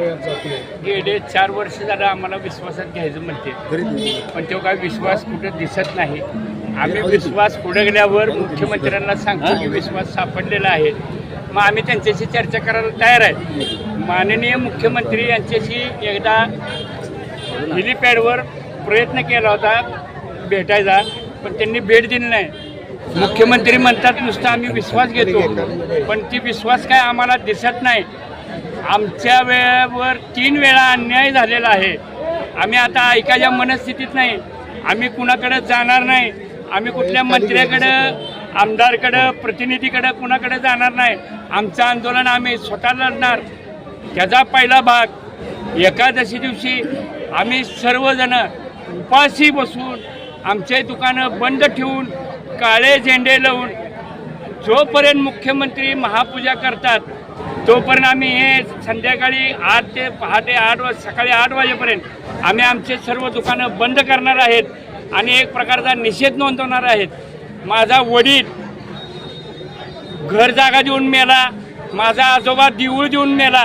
गेले 4 वर्ष झालं आम्हाला विश्वासात घ्यायचं म्हणते, पण तो काय विश्वास कुठं दिसत नाही. आम्ही विश्वास पुढे गेल्यावर मुख्यमंत्र्यांना सांगतो की विश्वास सापडलेला आहे. मग आम्ही त्यांच्याशी चर्चा करायला तयार आहे. माननीय मुख्यमंत्री यांच्याशी एकदा हेलिपॅडवर प्रयत्न केला होता भेटायचा, पण त्यांनी भेट दिली नाही. मुख्यमंत्री म्हणतात नुसतं आम्ही विश्वास घेतो, पण ती विश्वास काय आम्हाला दिसत नाही. आमच्या वेळेवर 3 वेळा अन्याय झालेला आहे. आम्ही आता ऐकायच्या मनस्थितीत नाही. आम्ही कुणाकडे जाणार नाही. आम्ही कुठल्या मंत्र्याकडं, आमदारकडं, प्रतिनिधीकडं कुणाकडे जाणार नाही. आमचं आंदोलन आम्ही स्वतः लढणार. त्याचा पहिला भाग एकादशी दिवशी आम्ही सर्वजण उपाशी बसून आमचे दुकानं बंद ठेवून काळे झेंडे लावून जोपर्यंत मुख्यमंत्री महापूजा करतात तोपर्यंत आम्ही हे संध्याकाळी 8 ते पहाटे 8 सकाळी 8 वाजेपर्यंत आम्ही आमचे सर्व दुकानं बंद करणार आहेत आणि एक प्रकारचा निषेध नोंदवणार आहेत. माझा वडील घर जागा देऊन मेला, माझा आजोबा देऊळ देऊन मेला.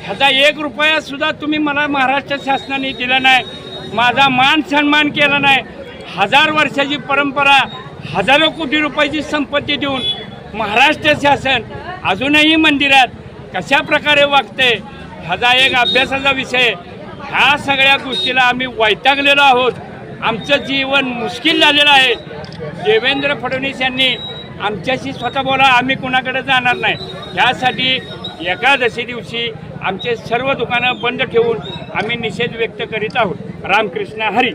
ह्याचा 1 रुपयासुद्धा तुम्ही मला महाराष्ट्र शासनाने दिला नाही. माझा मान सन्मान केला नाही. 1000 वर्षाची परंपरा, हजारो कोटी रुपयाची संपत्ती देऊन महाराष्ट्र शासन अजूनही मंदिरात कशा प्रकारे वागते ह्याचा एक अभ्यासाचा विषय. ह्या सगळ्या गोष्टीला आम्ही वैतागलेलो आहोत. आमचं जीवन मुश्किल झालेलं आहे. देवेंद्र फडणवीस यांनी आमच्याशी स्वतः बोला, आम्ही कुणाकडे जाणार नाही. ह्यासाठी एकादशी दिवशी आमचे सर्व दुकानं बंद ठेवून आम्ही निषेध व्यक्त करीत आहोत. रामकृष्ण हरी.